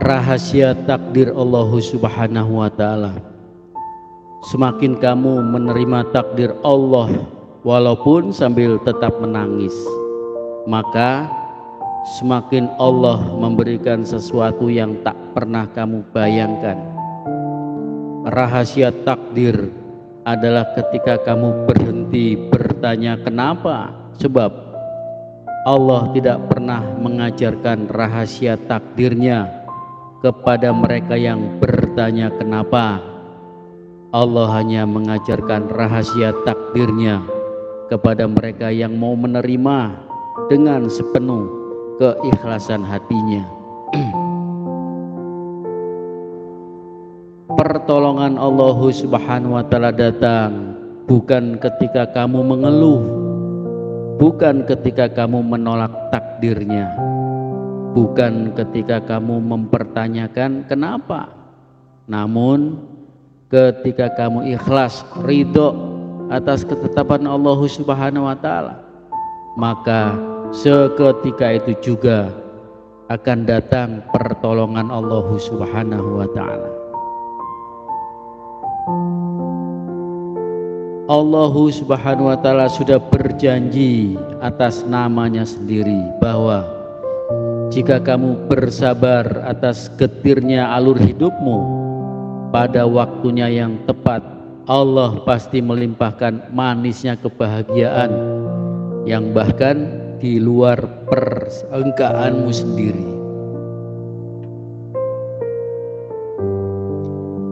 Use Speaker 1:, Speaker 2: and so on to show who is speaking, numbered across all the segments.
Speaker 1: rahasia takdir Allah Subhanahu wa ta'ala. Semakin kamu menerima takdir Allah walaupun sambil tetap menangis, maka semakin Allah memberikan sesuatu yang tak pernah kamu bayangkan. Rahasia takdir adalah ketika kamu berhenti bertanya kenapa, sebab Allah tidak pernah mengajarkan rahasia takdirnya kepada mereka yang bertanya kenapa. Allah hanya mengajarkan rahasia takdirnya kepada mereka yang mau menerima dengan sepenuh keikhlasan hatinya. Pertolongan Allah Subhanahu wa ta'ala datang bukan ketika kamu mengeluh, bukan ketika kamu menolak takdirnya, bukan ketika kamu mempertanyakan kenapa, namun ketika kamu ikhlas ridho atas ketetapan Allah Subhanahu wa ta'ala, maka seketika itu juga akan datang pertolongan Allah Subhanahu wa ta'ala. Allah Subhanahu wa ta'ala sudah berjanji atas namanya sendiri bahwa jika kamu bersabar atas getirnya alur hidupmu, pada waktunya yang tepat Allah pasti melimpahkan manisnya kebahagiaan yang bahkan di luar persangkaanmu sendiri.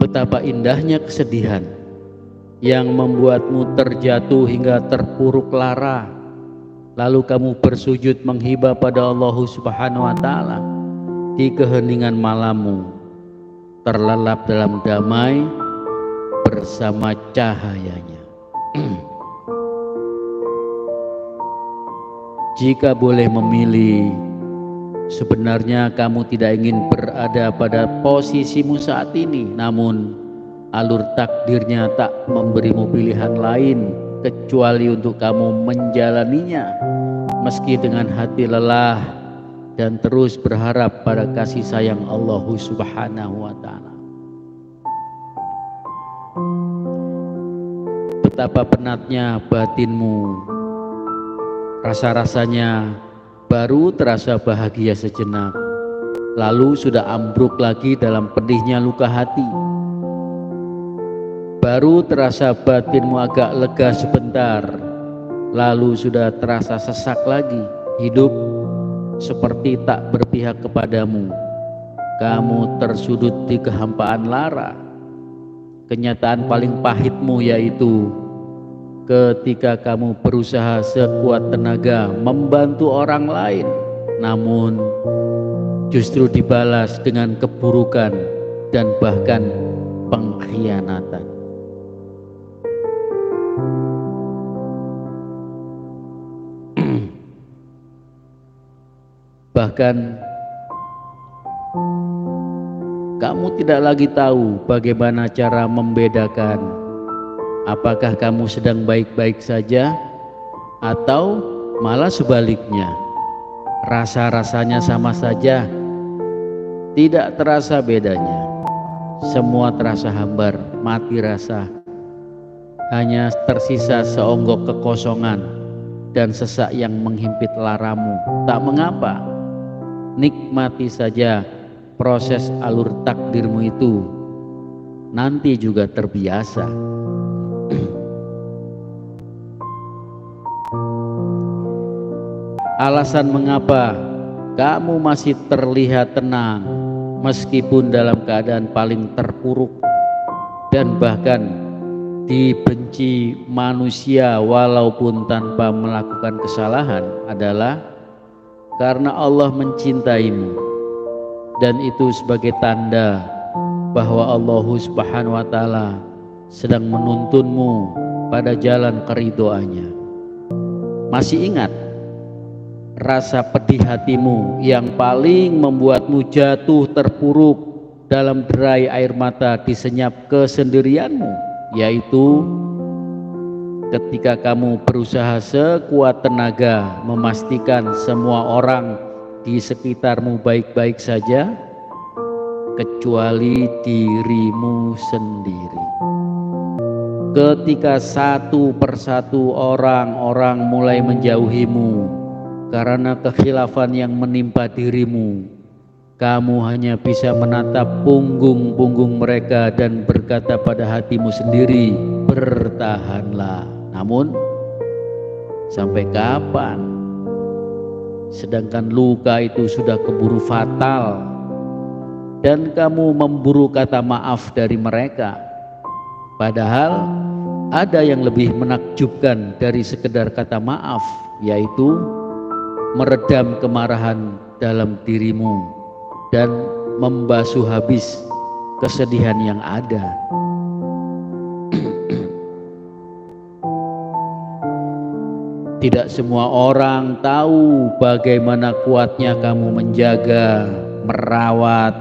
Speaker 1: Betapa indahnya kesedihan yang membuatmu terjatuh hingga terpuruk lara, lalu kamu bersujud menghibah pada Allah Subhanahu wa ta'ala di keheningan malammu, terlelap dalam damai bersama cahayanya. Jika boleh memilih, sebenarnya kamu tidak ingin berada pada posisimu saat ini, namun alur takdirnya tak memberimu pilihan lain kecuali untuk kamu menjalaninya, meski dengan hati lelah dan terus berharap pada kasih sayang Allah Subhanahu wa ta'ala. Betapa penatnya batinmu, rasa-rasanya baru terasa bahagia sejenak, lalu sudah ambruk lagi dalam pedihnya luka hati. Baru terasa batinmu agak lega sebentar, lalu sudah terasa sesak lagi. Hidup seperti tak berpihak kepadamu. Kamu tersudut di kehampaan lara. Kenyataan paling pahitmu yaitu ketika kamu berusaha sekuat tenaga membantu orang lain, namun justru dibalas dengan keburukan dan bahkan pengkhianatan. Bahkan kamu tidak lagi tahu bagaimana cara membedakan apakah kamu sedang baik-baik saja atau malah sebaliknya. Rasa-rasanya sama saja, tidak terasa bedanya. Semua terasa hambar, mati rasa. Hanya tersisa seonggok kekosongan dan sesak yang menghimpit laramu. Tak mengapa, nikmati saja proses alur takdirmu itu, nanti juga terbiasa. Alasan mengapa kamu masih terlihat tenang meskipun dalam keadaan paling terpuruk dan bahkan dibenci manusia walaupun tanpa melakukan kesalahan adalah karena Allah mencintaimu, dan itu sebagai tanda bahwa Allah Subhanahu wa ta'ala sedang menuntunmu pada jalan keridhoannya. Masih ingat rasa pedih hatimu yang paling membuatmu jatuh terpuruk dalam derai air mata disenyap kesendirianmu, yaitu ketika kamu berusaha sekuat tenaga memastikan semua orang di sekitarmu baik-baik saja, kecuali dirimu sendiri. Ketika satu persatu orang-orang mulai menjauhimu karena kekhilafan yang menimpa dirimu, kamu hanya bisa menatap punggung-punggung mereka dan berkata pada hatimu sendiri, bertahanlah. Namun sampai kapan? Sedangkan luka itu sudah keburu fatal dan kamu memburu kata maaf dari mereka. Padahal ada yang lebih menakjubkan dari sekedar kata maaf, yaitu meredam kemarahan dalam dirimu dan membasuh habis kesedihan yang ada. Tidak semua orang tahu bagaimana kuatnya kamu menjaga, merawat,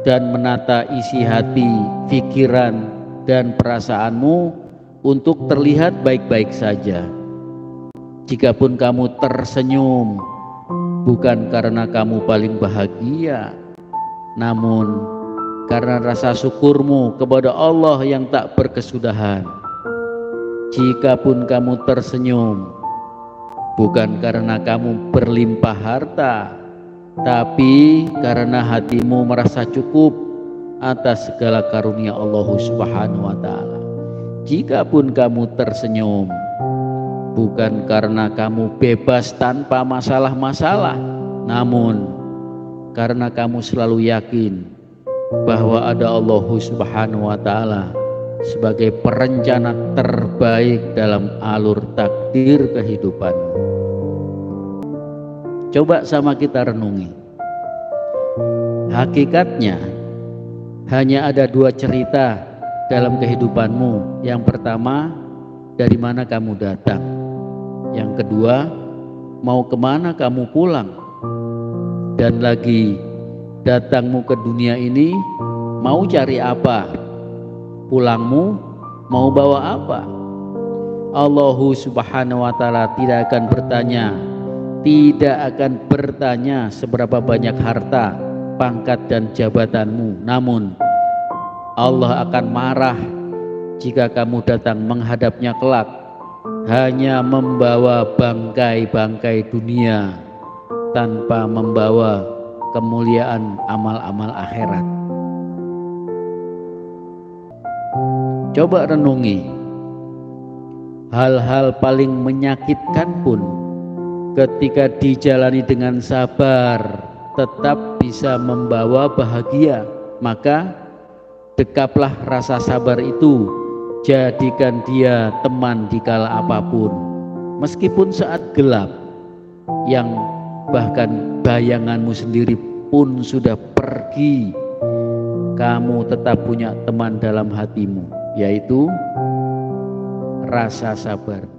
Speaker 1: dan menata isi hati, pikiran, dan perasaanmu untuk terlihat baik-baik saja. Jikapun kamu tersenyum, bukan karena kamu paling bahagia, namun karena rasa syukurmu kepada Allah yang tak berkesudahan. Jikapun kamu tersenyum, bukan karena kamu berlimpah harta, tapi karena hatimu merasa cukup atas segala karunia Allah Subhanahu wa Ta'ala. Jikapun kamu tersenyum, bukan karena kamu bebas tanpa masalah-masalah, namun karena kamu selalu yakin bahwa ada Allah Subhanahu wa Ta'ala sebagai perencana terbaik dalam alur takdir kehidupanmu. Coba sama kita renungi. Hakikatnya hanya ada dua cerita dalam kehidupanmu. Yang pertama, dari mana kamu datang. Yang kedua, mau kemana kamu pulang. Dan lagi, datangmu ke dunia ini mau cari apa? Pulangmu mau bawa apa? Allah Subhanahu wa Ta'ala tidak akan bertanya seberapa banyak harta, pangkat, dan jabatanmu. Namun Allah akan marah jika kamu datang menghadapnya kelak hanya membawa bangkai-bangkai dunia tanpa membawa kemuliaan amal-amal akhirat. Coba renungi, hal-hal paling menyakitkan pun ketika dijalani dengan sabar tetap bisa membawa bahagia. Maka dekaplah rasa sabar itu, jadikan dia teman dikala apapun, meskipun saat gelap yang bahkan bayanganmu sendiri pun sudah pergi, kamu tetap punya teman dalam hatimu, yaitu rasa sabar.